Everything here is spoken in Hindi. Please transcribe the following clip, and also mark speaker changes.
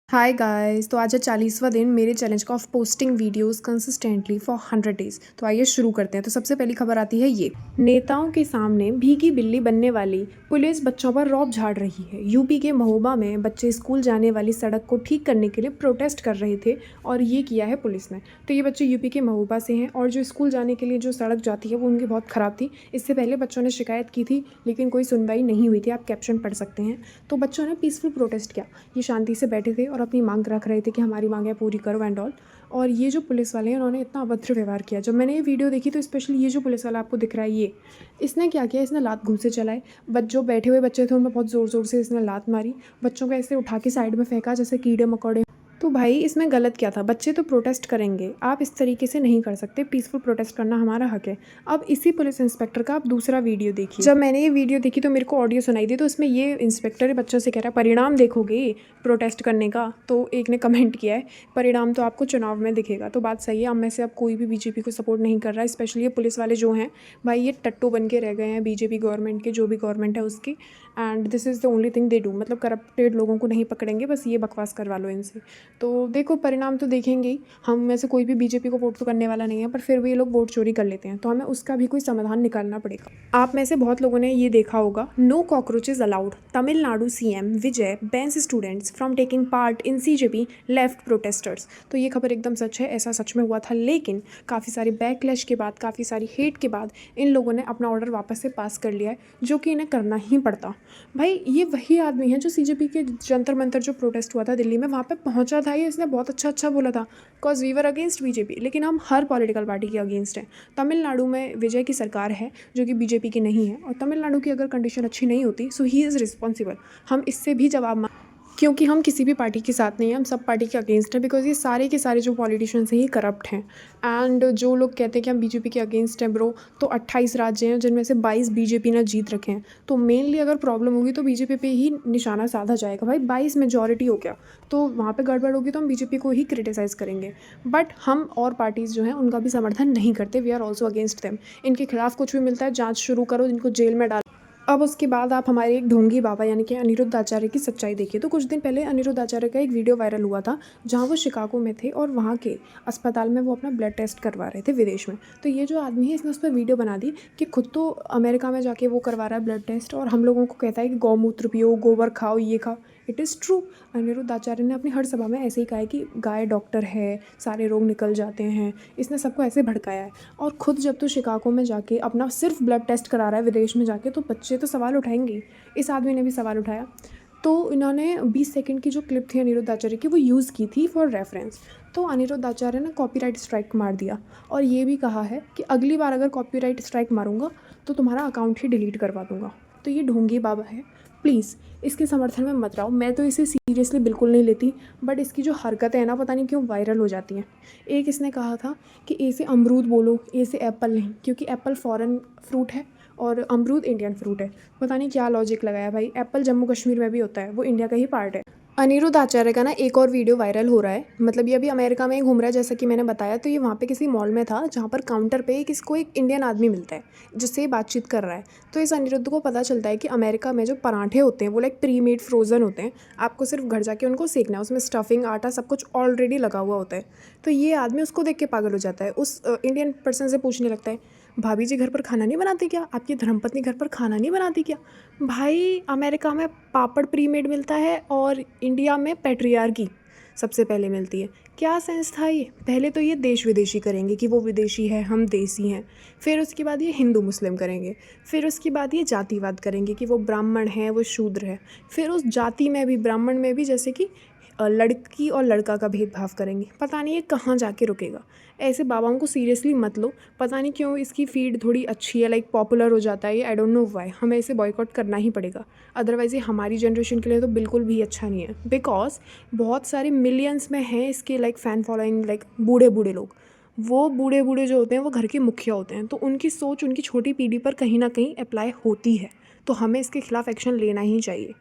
Speaker 1: हाय गाइस, तो आज है 40वां दिन मेरे चैलेंज का of posting videos consistently for 100 days. तो आइए शुरू करते हैं। तो सबसे पहली खबर आती है ये, नेताओं के सामने भीगी बिल्ली बनने वाली पुलिस बच्चों पर रौब झाड़ रही है। यूपी के महोबा में बच्चे स्कूल जाने वाली सड़क को ठीक करने के लिए प्रोटेस्ट कर रहे थे और ये किया है पुलिस ने। तो ये बच्चे यूपी के महोबा से हैं और जो स्कूल जाने के लिए जो सड़क जाती है वो उनकी बहुत ख़राब थी। इससे पहले बच्चों ने शिकायत की थी लेकिन कोई सुनवाई नहीं हुई थी। आप कैप्शन पढ़ सकते हैं। तो बच्चों ने पीसफुल प्रोटेस्ट किया, ये शांति से बैठे थे और अपनी मांग रख रहे थे कि हमारी मांगें पूरी करो एंड ऑल। और ये जो पुलिस वाले हैं उन्होंने इतना अभद्र व्यवहार किया। जब मैंने ये वीडियो देखी तो स्पेशली ये जो पुलिस वाला आपको दिख रहा है, ये इसने क्या किया, इसने लात घूंसे चलाए। जो बैठे हुए बच्चे थे उनमें बहुत ज़ोर ज़ोर से इसने लात मारी। बच्चों को ऐसे उठा के साइड में फेंका जैसे कीड़े मकोड़े। तो भाई इसमें गलत क्या था? बच्चे तो प्रोटेस्ट करेंगे, आप इस तरीके से नहीं कर सकते। पीसफुल प्रोटेस्ट करना हमारा हक है। अब इसी पुलिस इंस्पेक्टर का आप दूसरा वीडियो देखिए। जब मैंने ये वीडियो देखी तो मेरे को ऑडियो सुनाई दी, तो इसमें ये इंस्पेक्टर बच्चों से कह रहा है परिणाम देखोगे प्रोटेस्ट करने का। तो एक ने कमेंट किया है परिणाम तो आपको चुनाव में दिखेगा। तो बात सही है, हम में से अब कोई भी बीजेपी को सपोर्ट नहीं कर रहा है। स्पेशली ये पुलिस वाले जो हैं भाई, ये टट्टू बन के रह गए हैं बीजेपी गवर्नमेंट के, जो भी गवर्नमेंट है उसकी। And this is the only thing they do. मतलब करप्टेड लोगों को नहीं पकड़ेंगे, बस ये बकवास करवा लो इनसे। तो देखो परिणाम तो देखेंगे ही। हम में से कोई भी बीजेपी को वोट तो करने वाला नहीं है, पर फिर भी ये लोग वोट चोरी कर लेते हैं, तो हमें उसका भी कोई समाधान निकालना पड़ेगा। आप में से बहुत लोगों ने ये देखा होगा, no cockroaches allowed, Tamil Nadu CM Vijay bans students from taking part in CJP left protesters. तो ये खबर एकदम सच है, ऐसा सच में हुआ था। लेकिन काफ़ी सारी बैकलैश के बाद, काफ़ी सारी हेट के बाद इन लोगों ने अपना ऑर्डर वापस से पास कर लिया है, जो कि इन्हें करना ही पड़ता। भाई ये वही आदमी है जो सीजेपी के जंतर मंतर जो प्रोटेस्ट हुआ था दिल्ली में, वहाँ पे पहुँचा था। ये इसने बहुत अच्छा बोला था, because we were against BJP. लेकिन हम हर पॉलिटिकल पार्टी के अगेंस्ट हैं। तमिलनाडु में विजय की सरकार है जो कि बीजेपी की नहीं है, और तमिलनाडु की अगर कंडीशन अच्छी नहीं होती सो ही इज़ रिस्पॉन्सिबल। हम इससे भी जवाब क्योंकि हम किसी भी पार्टी के साथ नहीं हैं, हम सब पार्टी के अगेंस्ट हैं। बिकॉज ये सारे के सारे जो पॉलिटिशियंस हैं ये करप्ट हैं। एंड जो लोग कहते हैं कि हम बीजेपी के अगेंस्ट हैं ब्रो, तो 28 राज्य हैं जिनमें से 22 बीजेपी ने जीत रखे हैं। तो मेनली अगर प्रॉब्लम होगी तो बीजेपी पे ही निशाना साधा जाएगा। भाई 22 मेजॉरिटी हो गया, तो वहाँ पे गड़बड़ होगी तो हम बीजेपी को ही क्रिटिसाइज़ करेंगे। बट हम और पार्टीज़ जो हैं उनका भी समर्थन नहीं करते। We are also against them. इनके खिलाफ कुछ भी मिलता है जाँच शुरू करो, इनको जेल में डाल। अब उसके बाद आप हमारे एक ढोंगी बाबा यानी कि अनिरुद्ध आचार्य की सच्चाई देखिए। तो कुछ दिन पहले अनिरुद्ध आचार्य का एक वीडियो वायरल हुआ था जहाँ वो शिकागो में थे और वहाँ के अस्पताल में वो अपना ब्लड टेस्ट करवा रहे थे विदेश में। तो ये जो आदमी है इसने उस पर वीडियो बना दी कि खुद तो अमेरिका में जाके वो करवा रहा है ब्लड टेस्ट और हम लोगों को कहता है कि गौमूत्र पियो, गोबर खाओ, ये खाओ। It is true. Aniruddh Acharya ने अपनी हर सभा में ऐसे ही कहा है कि गाय डॉक्टर है, सारे रोग निकल जाते हैं। इसने सबको ऐसे भड़काया है। और ख़ुद जब तो शिकागो में जाके अपना सिर्फ ब्लड टेस्ट करा रहा है विदेश में जाके, तो बच्चे तो सवाल उठाएंगे। इस आदमी ने भी सवाल उठाया। तो इन्होंने 20 सेकंड की जो क्लिप थी अनिरुद्ध आचार्य की वो यूज़ की थी फॉर रेफरेंस। तो अनिरुद्ध आचार्य ने कॉपीराइट स्ट्राइक मार दिया और ये भी कहा है कि अगली बार अगर कॉपीराइट स्ट्राइक मारूंगा तो तुम्हारा अकाउंट ही डिलीट करवा दूंगा। तो ये ढोंगी बाबा है। प्लीज़ इसके समर्थन में मत रहो। मैं तो इसे सीरियसली बिल्कुल नहीं लेती, बट इसकी जो हरकतें हैं ना, पता नहीं क्यों वायरल हो जाती हैं। एक इसने कहा था कि ए से अमरूद बोलो, ए से एप्पल नहीं, क्योंकि एप्पल फॉरेन फ्रूट है और अमरूद इंडियन फ्रूट है। पता नहीं क्या लॉजिक लगाया भाई। एप्पल जम्मू कश्मीर में भी होता है, वो इंडिया का ही पार्ट है। अनिरुद्ध आचार्य का ना एक और वीडियो वायरल हो रहा है। मतलब ये अभी अमेरिका में घूम रहा है जैसा कि मैंने बताया। तो ये वहाँ पे किसी मॉल में था जहाँ पर काउंटर पे इसको एक इंडियन आदमी मिलता है जिससे ये बातचीत कर रहा है। तो इस अनिरुद्ध को पता चलता है कि अमेरिका में जो पराठे होते हैं वो लाइक प्री मेड फ्रोज़न होते हैं। आपको सिर्फ घर जाके उनको सेकना है, उसमें स्टफिंग, आटा सब कुछ ऑलरेडी लगा हुआ होता है। तो ये आदमी उसको देख के पागल हो जाता है। उस इंडियन पर्सन से पूछने लगता है, भाभी जी घर पर खाना नहीं बनाते क्या? आपकी धर्मपत्नी घर पर खाना नहीं बनाती क्या? भाई अमेरिका में पापड़ प्री मेड मिलता है और इंडिया में पैट्रियार्की सबसे पहले मिलती है। क्या सेंस था ये? पहले तो ये देश विदेशी करेंगे कि वो विदेशी है, हम देसी हैं। फिर उसके बाद ये हिंदू मुस्लिम करेंगे। फिर उसके बाद ये जातिवाद करेंगे कि वो ब्राह्मण है, वो शूद्र है। फिर उस जाति में भी, ब्राह्मण में भी जैसे कि लड़की और लड़का का भेदभाव करेंगे। पता नहीं ये कहाँ जाके रुकेगा। ऐसे बाबाओं को सीरियसली मत लो। पता नहीं क्यों इसकी फीड थोड़ी अच्छी है, लाइक पॉपुलर हो जाता है ये, आई डोंट नो व्हाई। हमें इसे बॉयकॉट करना ही पड़ेगा, अदरवाइज़ ये हमारी जनरेशन के लिए तो बिल्कुल भी अच्छा नहीं है। बिकॉज बहुत सारे मिलियंस में हैं इसके लाइक फ़ैन फॉलोइंग, लाइक बूढ़े बूढ़े लोग। वो बूढ़े बूढ़े जो होते हैं वो घर के मुखिया होते हैं, तो उनकी सोच उनकी छोटी पीढ़ी पर कहीं ना कहीं अप्लाई होती है। तो हमें इसके खिलाफ एक्शन लेना ही चाहिए।